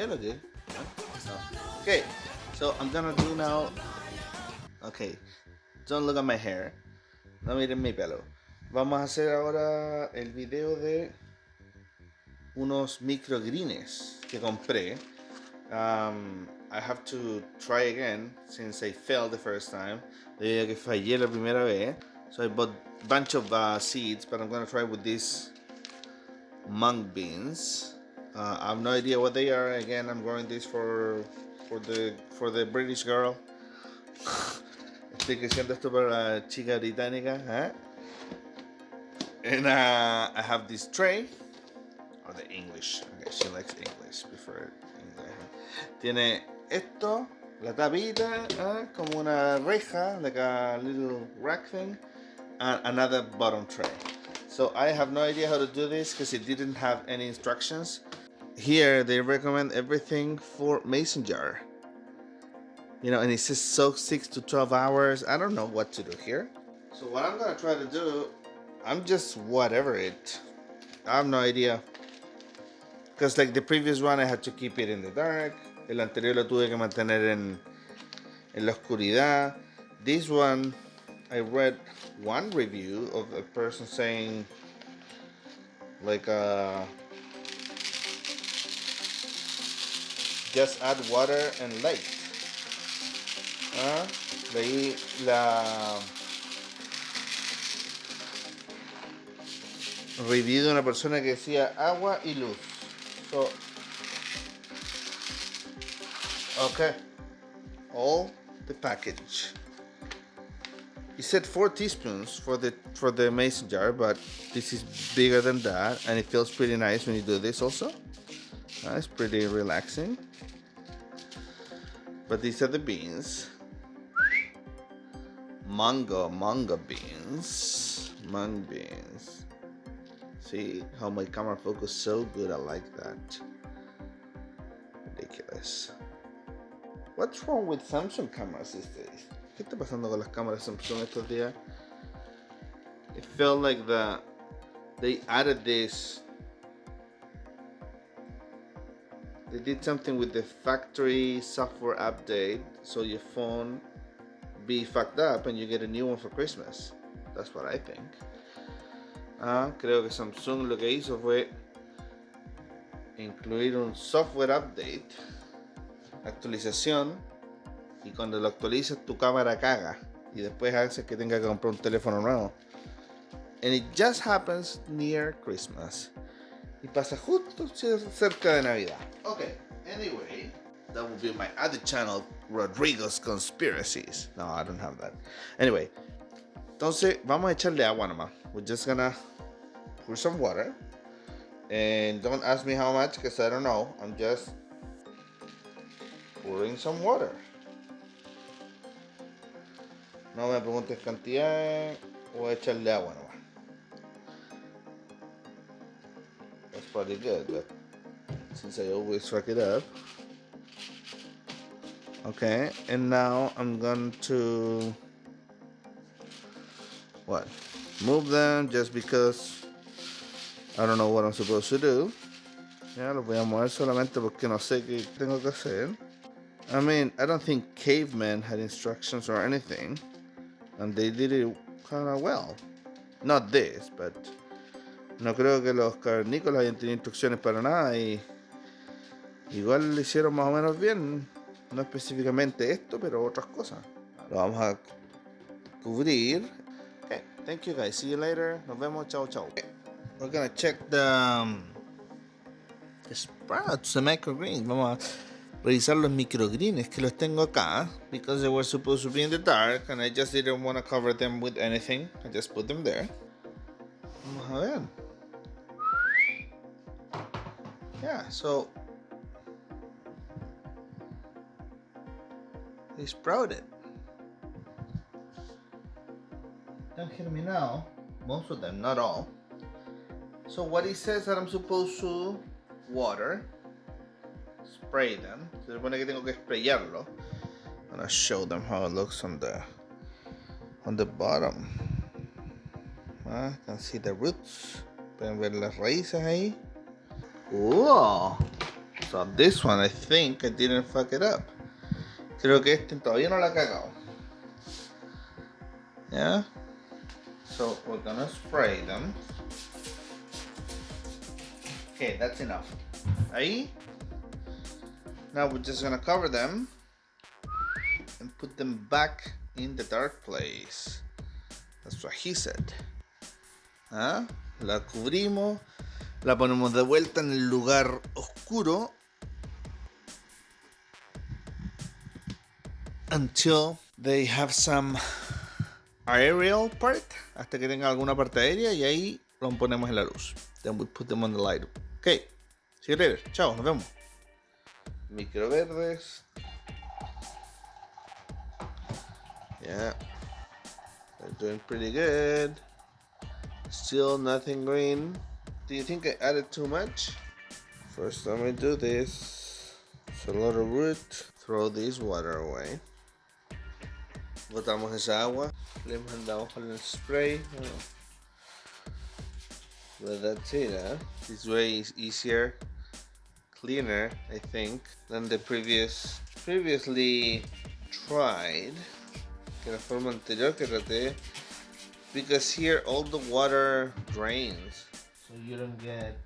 hielo aquí. No. Okay, so I'm gonna do now. Okay, don't look at my hair. No miren mi pelo. Vamos a hacer ahora el video de unos microgreens que compré. I have to try again since I failed the first time. Debido a que fallé la primera vez. So I bought a bunch of seeds, but I'm gonna try with these Mung beans. I have no idea what they are. Again, I'm growing this for the British girl. Estoy creciendo esto para la chica británica, ¿eh? And I have this tray, or the English. Okay, she likes English, prefer English. Tiene esto, la tapita, como una reja, like a little rack thing, and another bottom tray. So I have no idea how to do this because it didn't have any instructions. Here they recommend everything for mason jar. You know, and it says soak 6 to 12 hours. I don't know what to do here. So what I'm gonna try to do, I'm just whatever it. I have no idea. Because like the previous one I had to keep it in the dark. El anterior lo tuve que mantener en la oscuridad. This one, I read one review of a person saying like just add water and light. Leí la review de una persona que decía agua y luz. So, okay, all the package. He said 4 teaspoons for the mason jar, but this is bigger than that, and it feels pretty nice when you do this also. It's pretty relaxing. But these are the beans. Mung beans. See how my camera focus so good? I like that. Ridiculous. What's wrong with Samsung cameras these days? ¿Qué está pasando con las cámaras Samsung estos días? It felt like they added this. They did something with the factory software update, so your phone be fucked up and you get a new one for Christmas. That's what I think. Creo que Samsung lo que hizo fue incluir un software update, actualización, y cuando lo actualizas tu cámara caga y después hace que tenga que comprar un teléfono nuevo. And it just happens near Christmas. Y pasa justo cerca de Navidad. Okay, anyway, that will be my other channel, Rodrigo's Conspiracies. No, I don't have that. Anyway, entonces vamos a echarle agua nomás. We're just gonna pour some water. And don't ask me how much because I don't know. I'm just pouring some water. No me preguntes cantidades. Voy a echarle agua nomás. That's probably good, but since I always rack it up. Okay, and now I'm going to move them just because I don't know what I'm supposed to do. Ya los voy a mover solamente porque no sé qué tengo que hacer. I mean, I don't think cavemen had instructions or anything, and they did it kind of well. Not this, but no creo que los cavernícolas hayan tenido instrucciones para nada y igual lo hicieron más o menos bien. No específicamente esto, pero otras cosas. Lo vamos a cubrir. Okay, thank you guys. See you later. Nos vemos. Chao, chao. Okay. We're gonna check the sprouts, the microgreens. Vamos a revisar los microgreens que los tengo acá. Because they were supposed to be in the dark and I just didn't want to cover them with anything. I just put them there. Vamos a ver. Yeah, so they sprouted. Don't hit me now. Most of them, not all. So what it says that I'm supposed to water, spray them. Se supone que tengo que sprayarlo. I'm gonna show them how it looks on the bottom. You can see the roots. Pueden ver las raíces ahí. Ooh, So this one, I think I didn't fuck it up. Creo que este todavía no la ha cagado. Yeah. So we're gonna spray them. Okay, that's enough. Ahí. Now we're just gonna cover them and put them back in the dark place. That's what he said. ¿Ah? La cubrimos, la ponemos de vuelta en el lugar oscuro until they have some aerial part, hasta que tenga alguna parte aérea, y ahí lo ponemos en la luz. Then we put them on the light. Ok, see you later. Chao, nos vemos. Microverdes. Yeah, they're doing pretty good. Still nothing green. Do you think I added too much? First time I do this, it's a lot of root. Throw this water away. Botamos esa agua. Le mandamos con el spray. But that's it, huh? This way is easier, cleaner, I think, than the previously tried. Que la forma anterior que traté. Because here all the water drains, so you don't get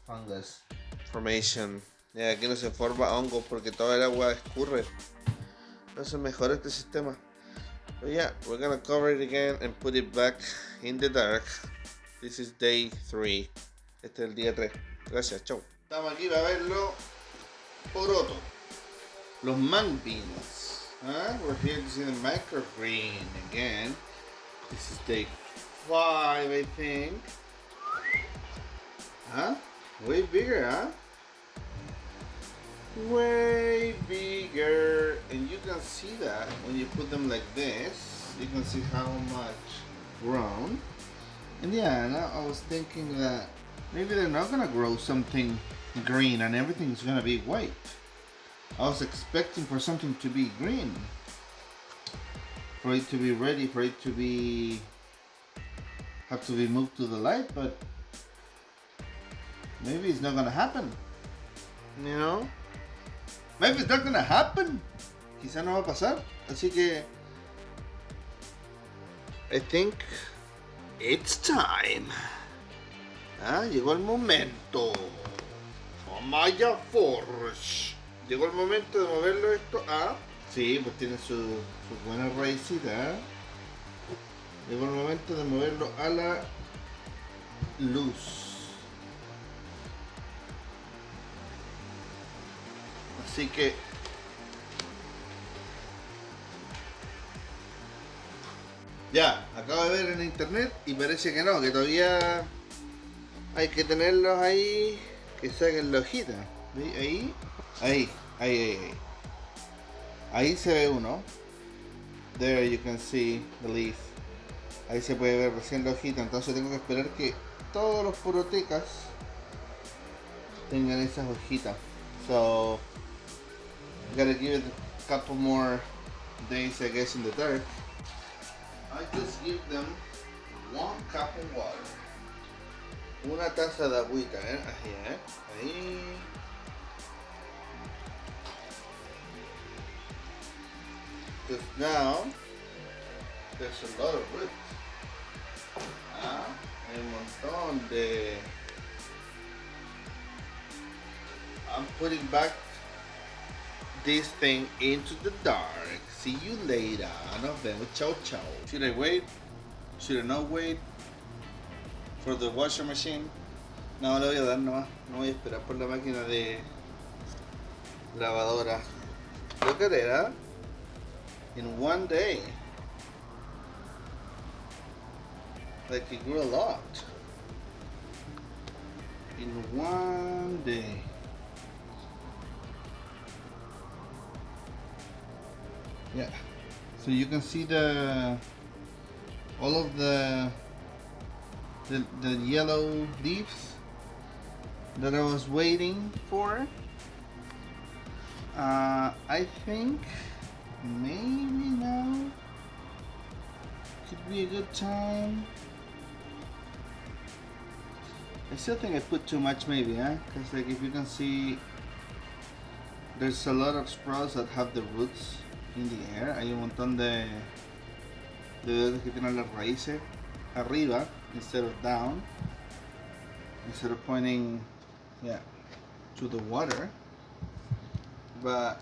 fungus formation. Yeah, aquí no se forma hongo porque toda el agua escurre. Entonces mejor este sistema. But yeah, we're gonna cover it again and put it back in the dark. This is day 3. Este es el día 3. Gracias, chau. Estamos aquí para verlo. Poroto. Los Mung beans. We're here to see the microgreen again. This is day 5, I think. Way bigger, Way bigger. And you can see that when you put them like this. You can see how much grown. And yeah, now I was thinking that maybe they're not gonna grow something green and everything's gonna be white. I was expecting for something to be green. For it to be ready, for it to be have to be moved to the light, but maybe it's not gonna happen. You know? Maybe it's not gonna happen. Quizá no va a pasar. Así que I think it's time. Llegó el momento. Maya Forge. Llegó el momento de moverlo esto a. Sí, pues tiene su buena raicita. Llegó el momento de moverlo a la luz. Así que ya, acabo de ver en internet y parece que no, que todavía hay que tenerlos ahí, que saquen la hojita. ¿Sí? Ahí. Ahí se ve uno. There you can see the leaf. Ahí se puede ver recién la hojita. Entonces tengo que esperar que todos los porotecas tengan esas hojitas. So I gotta give it a couple more days, I guess, in the dark. I just give them 1 cup of water. Una taza de agüita, Ahí. Because now there's a lot of root. Hay un montón de. I'm putting back this thing into the dark. See you later. Nos vemos. Chao, chao. Should I wait? Should I not wait for the washer machine? No, le voy a dar nomás. No voy a esperar por la máquina de lavadora. Look at it, In one day. Like it grew a lot. In one day. Yeah. So you can see all of the yellow leaves that I was waiting for. I think maybe now could be a good time. I still think I put too much, maybe, because like if you can see there's a lot of sprouts that have the roots in the air. Hay un montón de verdes que tienen las raíces arriba instead of down, instead of pointing, yeah, to the water. But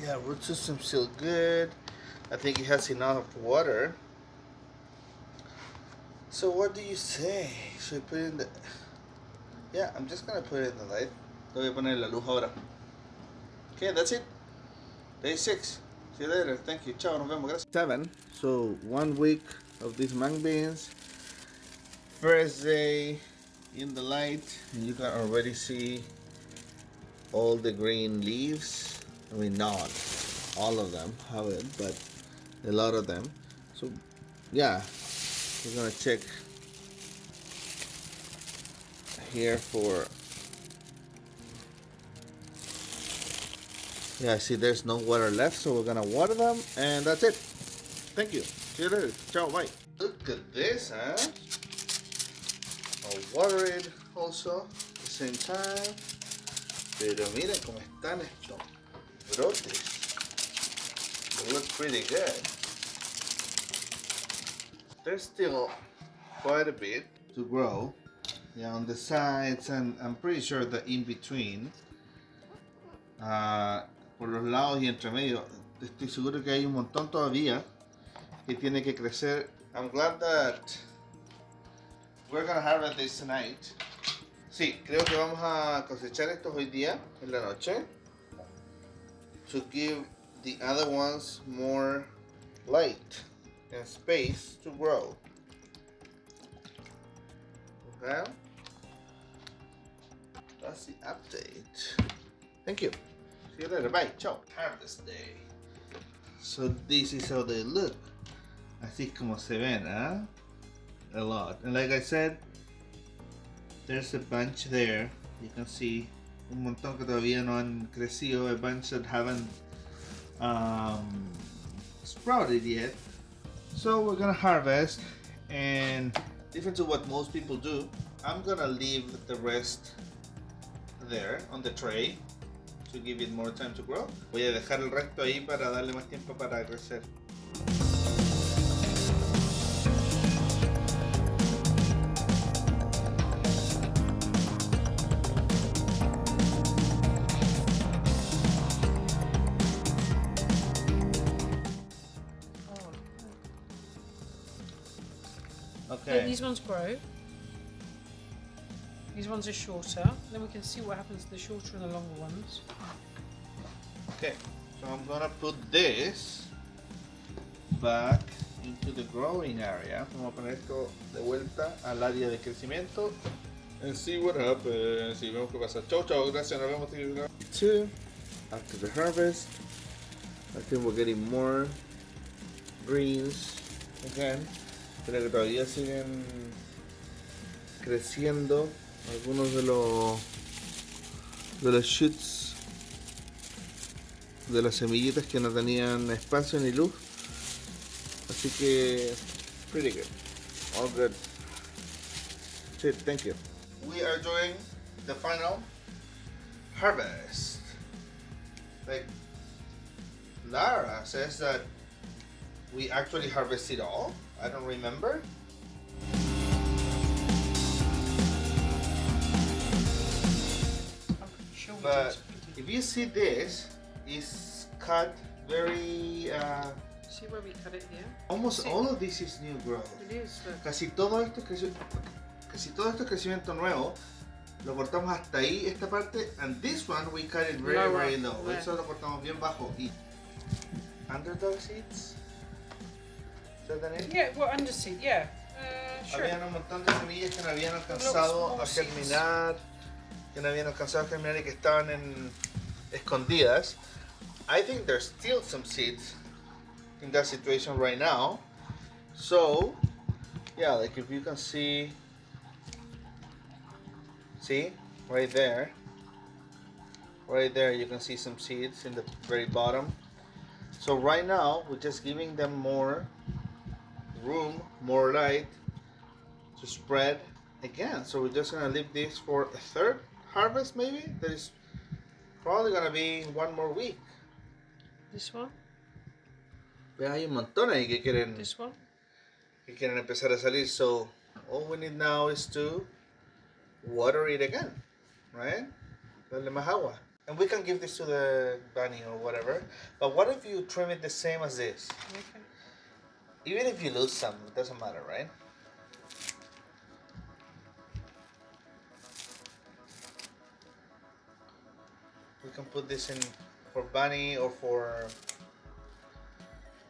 yeah, root system's still good. I think it has enough water. So what do you say? Should I put it in the... Yeah, I'm just gonna put it in the light. Lo voy a poner en la luz ahora. Okay, that's it. Day 6. See you later. Thank you. Ciao, nos vemos. Gracias. 7. So 1 week of these mung beans. First day in the light, and you can already see all the green leaves. I mean, not all of them have it, but a lot of them. So yeah, we're gonna check here for, yeah, see there's no water left, so we're gonna water them, and that's it. Thank you. See you later. Ciao, bye. Look at this, huh? I'll water it also at the same time. Pero miren cómo están estos brotes. They look pretty good. There's still quite a bit to grow. Yeah, on the sides, and I'm pretty sure that in between, por los lados y entre medio, estoy seguro que hay un montón todavía que tiene que crecer. I'm glad that we're gonna harvest this tonight. Sí, creo que vamos a cosechar estos hoy día en la noche, to give the other ones more light and space to grow. Okay, that's the update. Thank you. See you later. Bye. Ciao. Harvest day. So this is how they look. Así como se ven, huh? A lot. And like I said, there's a bunch there. You can see un montón que todavía no han crecido. A bunch that haven't sprouted yet. So we're gonna harvest, and different to what most people do, I'm gonna leave the rest there on the tray to give it more time to grow. Voy a dejar el resto ahí para darle más tiempo para crecer. Okay. These ones grow. These ones are shorter. Then we can see what happens to the shorter and the longer ones. Okay, so I'm gonna put this back into the growing area. Vamos a poner esto de vuelta al área de crecimiento. And see what happens. Y vemos qué pasa. Chau, chau. Gracias. Nos vemos. Two. After the harvest, I think we're getting more greens again. Pero que todavía siguen creciendo algunos de los shoots de las semillitas que no tenían espacio ni luz, así que pretty good, all good. That's it. Thank you. We are doing the final harvest. Like Lara says that we actually harvested all. I don't remember. Sure, But if you see this, it's cut very... see where we cut it here? almost all of this is new growth. It is. Look. Casi todo esto es crecimiento nuevo. Lo cortamos hasta ahí, esta parte. And this one we cut it very, very low. Yeah. Eso lo cortamos bien bajo. Y underdog seeds. Yeah, well, underseed, yeah. Sure. Habían un montón de semillas que no habían alcanzado a germinar, y que estaban escondidas. I think there's still some seeds in that situation right now. So, yeah, like if you can see right there you can see some seeds in the very bottom. So right now we're just giving them more room, more light, to to spread again. So we're just gonna leave this for a third harvest, maybe. That is probably gonna be one more week. This one? Ve, hay un montón ahí This one? que quieren empezar a salir. So all we need now is to water it again, right? Darle más agua. And we can give this to the bunny or whatever. But what if you trim it the same as this? Okay. Even if you lose some, it doesn't matter, right? We can put this in for bunny or for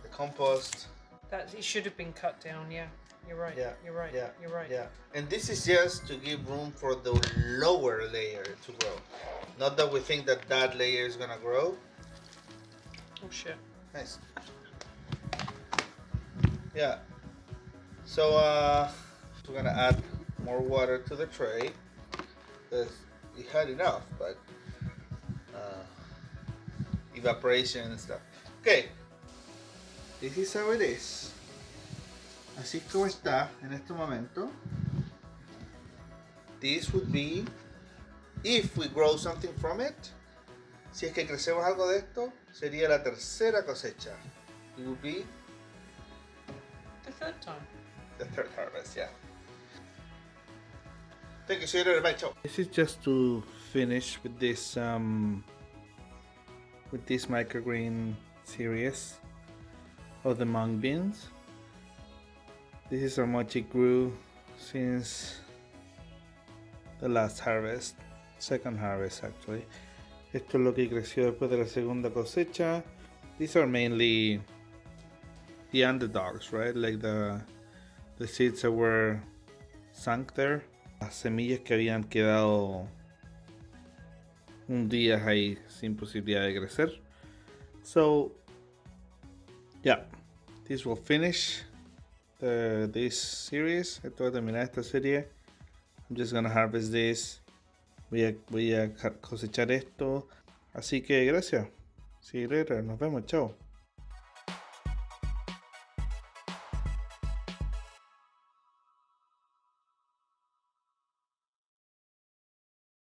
the compost. That it should have been cut down, yeah. You're right. Yeah. You're right. Yeah. You're right. Yeah. And this is just to give room for the lower layer to grow. Not that we think that that layer is gonna grow. Oh shit. Nice. Yeah. So we're gonna add more water to the tray. Because we had enough, but evaporation and stuff. Okay. This is how it is. Así como está en este momento. This would be, if we grow something from it, si es que crecemos algo de esto, sería la tercera cosecha. It would be The third time. the third harvest, yeah. Thank you, see you later, bye, ciao. This is just to finish with this microgreen series of the mung beans. This is how much it grew since the last harvest, second harvest actually. Esto es lo que creció después de la segunda cosecha. These are mainly the underdogs, right? Like the seeds that were sunk there. Las semillas que habían quedado un día ahí sin posibilidad de crecer. So, yeah, this will finish this series. Esto va a terminar esta serie. I'm just gonna harvest this. Voy a cosechar esto. Así que gracias. See you later. Nos vemos. Chao.